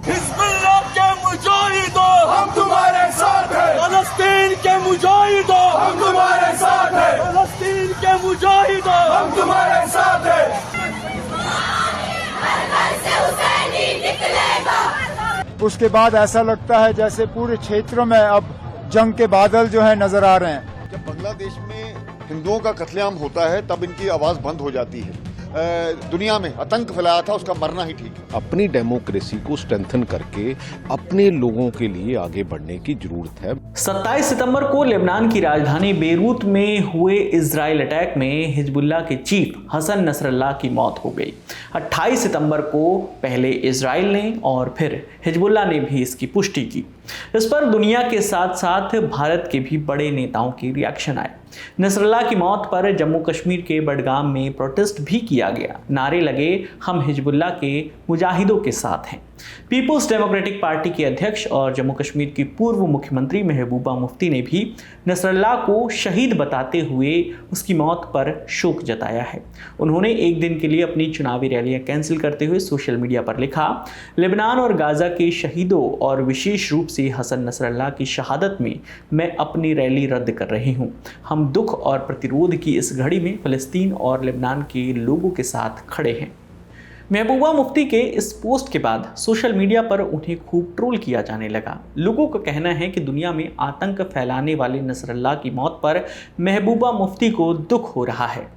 Hezbollah के मुजाहिदों हम तुम्हारे साथ हैं, फलस्तीन के मुजाहिदों हम तुम्हारे साथ हैं, फलस्तीन के मुजाहिदों हम तुम्हारे साथ हैं। उसके बाद ऐसा लगता है जैसे पूरे क्षेत्र में अब जंग के बादल जो है नजर आ रहे हैं। जब बांग्लादेश में हिंदुओं का कत्लेआम होता है तब इनकी आवाज बंद हो जाती है। दुनिया में आतंक फैलाया था, उसका मरना ही ठीक है। अपनी डेमोक्रेसी को स्ट्रेंथन करके अपने लोगों के लिए आगे बढ़ने की जरूरत है। 27 सितंबर को लेबनान की राजधानी बेरूत में हुए इजराइल अटैक में हिजबुल्लाह के चीफ हसन नसरल्लाह की मौत हो गई। 28 सितंबर को पहले इजराइल ने और फिर हिजबुल्लाह ने भी इसकी पुष्टि की। इस पर दुनिया के साथ साथ भारत के भी बड़े नेताओं की रिएक्शन आए। नसरल्लाह की मौत पर जम्मू कश्मीर के बडगाम में प्रोटेस्ट भी किया गया। नारे लगे, हम हिजबुल्लाह के मुजाहिदों के साथ हैं। पीपुल्स डेमोक्रेटिक पार्टी के अध्यक्ष और जम्मू कश्मीर की पूर्व मुख्यमंत्री महबूबा मुफ्ती ने भी नसरल्लाह को शहीद बताते हुए उसकी मौत पर शोक जताया है। उन्होंने एक दिन के लिए अपनी चुनावी रैलियां कैंसिल करते हुए सोशल मीडिया पर लिखा, लेबनान और गाजा के शहीदों और विशेष रूप से हसन नसरल्लाह की शहादत में मैं अपनी रैली रद्द कर रही हूं। हम दुख और प्रतिरोध की इस घड़ी में फ़लस्तीन और लेबनान के लोगों के साथ खड़े हैं। महबूबा मुफ्ती के इस पोस्ट के बाद सोशल मीडिया पर उन्हें खूब ट्रोल किया जाने लगा। लोगों का कहना है कि दुनिया में आतंक फैलाने वाले नसरल्लाह की मौत पर महबूबा मुफ्ती को दुख हो रहा है।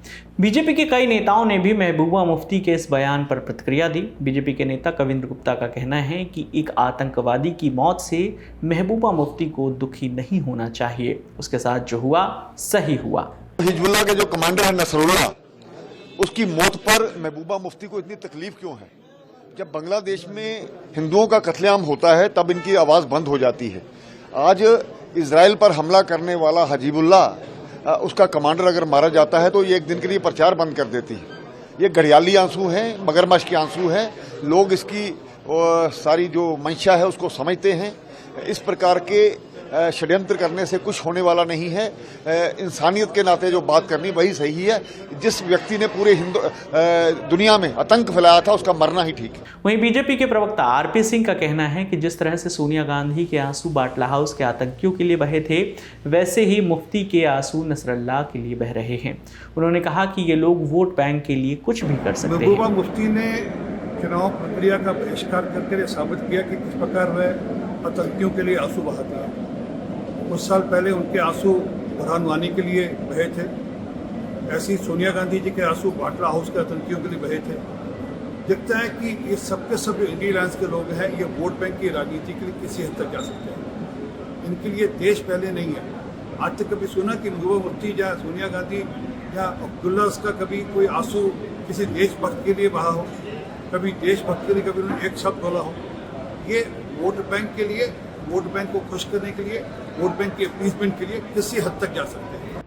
बीजेपी के कई नेताओं ने भी महबूबा मुफ्ती के इस बयान पर प्रतिक्रिया दी। बीजेपी के नेता कविंद्र गुप्ता का कहना है कि एक आतंकवादी की मौत से महबूबा मुफ्ती को दुखी नहीं होना चाहिए। उसके साथ जो हुआ सही हुआ। हिजबुल्लाह के जो कमांडर है नसरुल्लाह, उसकी मौत पर महबूबा मुफ्ती को इतनी तकलीफ क्यों है? जब बांग्लादेश में हिंदुओं का कत्लेआम होता है तब इनकी आवाज बंद हो जाती है। आज इजराइल पर हमला करने वाला हजीबुल्लाह, उसका कमांडर अगर मारा जाता है तो ये एक दिन के लिए प्रचार बंद कर देती है। ये घड़ियाली आंसू हैं, मगरमच्छ के आंसू हैं। लोग इसकी सारी जो मंशा है उसको समझते हैं। इस प्रकार के षड्यंत्र करने से कुछ होने वाला नहीं है। इंसानियत के नाते जो बात करनी वही सही है। जिस व्यक्ति ने पूरे दुनिया में आतंक फैलाया था, उसका मरना ही ठीक है। वहीं बीजेपी के प्रवक्ता आरपी सिंह का कहना है कि जिस तरह से सोनिया गांधी के आंसू बाटला हाउस के आतंकियों के लिए बहे थे, वैसे ही मुफ्ती के आंसू नसरल्लाह के लिए बह रहे हैं। उन्होंने कहा कि ये लोग वोट बैंक के लिए कुछ भी कर सकते हैं। महबूबा मुफ्ती ने चुनाव प्रक्रिया का बहिष्कार करके साबित किया कि किस प्रकार वह आतंकियों के लिए आंसू बहाते हैं। कुछ साल पहले उनके आंसू बुरहान वानी के लिए बहे थे, ऐसे ही सोनिया गांधी जी के आंसू बाटला हाउस के आतंकियों के लिए बहे थे। दिखता है कि ये सबके सब इंडिया अलायंस के लोग हैं, ये वोट बैंक की राजनीति के लिए किसी हद तक जा सकते हैं। इनके लिए देश पहले नहीं है। आज तक कभी सुना कि महबूबा मुफ्ती या सोनिया गांधी या अब्दुल्ला उसका कभी कोई आंसू किसी देशभक्त के लिए बहा हो, कभी देशभक्त के लिए कभी उन्होंने एक शब्द बोला हो। ये वोट बैंक के लिए, वोट बैंक को खुश करने के लिए, वोट बैंक की अपीसमेंट के लिए किसी हद तक जा सकते हैं।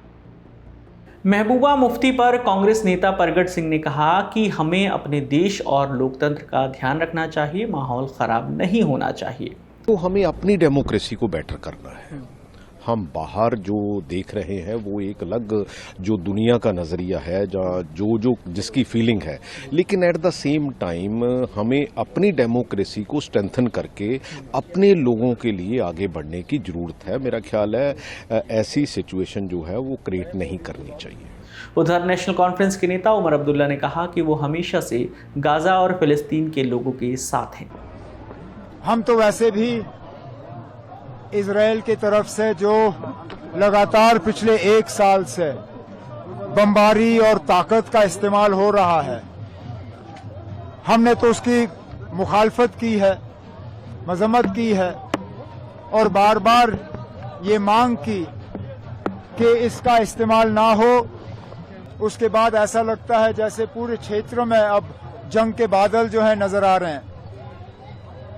महबूबा मुफ्ती पर कांग्रेस नेता प्रगट सिंह ने कहा कि हमें अपने देश और लोकतंत्र का ध्यान रखना चाहिए, माहौल खराब नहीं होना चाहिए। तो हमें अपनी डेमोक्रेसी को बेटर करना है। हम बाहर जो देख रहे हैं वो एक अलग जो दुनिया का नज़रिया है, जो जिसकी फीलिंग है, लेकिन एट द सेम टाइम हमें अपनी डेमोक्रेसी को स्ट्रेंथन करके अपने लोगों के लिए आगे बढ़ने की ज़रूरत है। मेरा ख्याल है ऐसी सिचुएशन जो है वो क्रिएट नहीं करनी चाहिए। उधर नेशनल कॉन्फ्रेंस के नेता उमर अब्दुल्ला ने कहा कि वो हमेशा से गाजा और फिलिस्तीन के लोगों के साथ हैं। हम तो वैसे भी इजराइल की तरफ से जो लगातार पिछले 1 साल से बमबारी और ताकत का इस्तेमाल हो रहा है, हमने तो उसकी मुखालफत की है, मजम्मत की है और बार बार ये मांग की कि इसका इस्तेमाल ना हो। उसके बाद ऐसा लगता है जैसे पूरे क्षेत्र में अब जंग के बादल जो है नजर आ रहे हैं।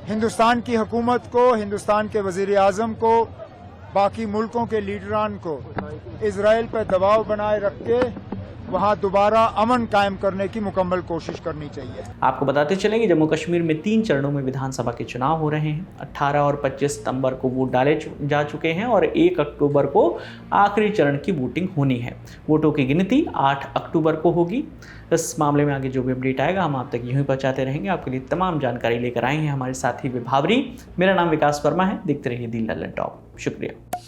हिंदुस्तान की हुकूमत को, हिंदुस्तान के वजीर आजम को, बाकी मुल्कों के लीडरान को इजराइल पर दबाव बनाए रख के वहां दोबारा अमन कायम करने की मुकम्मल कोशिश करनी चाहिए। आपको बताते चलेंगे जम्मू कश्मीर में 3 चरणों में विधानसभा के चुनाव हो रहे हैं। 18 और 25 सितंबर को वोट डाले जा चुके हैं और 1 अक्टूबर को आखिरी चरण की वोटिंग होनी है। वोटों की गिनती 8 अक्टूबर को होगी। इस मामले में आगे जो भी अपडेट आएगा हम आप तक यूं ही पहुंचाते रहेंगे। आपके लिए तमाम जानकारी लेकर आए हैं हमारे साथी विभावरी। मेरा नाम विकास वर्मा है। देखते रहिए दी लल्लन टॉप। शुक्रिया।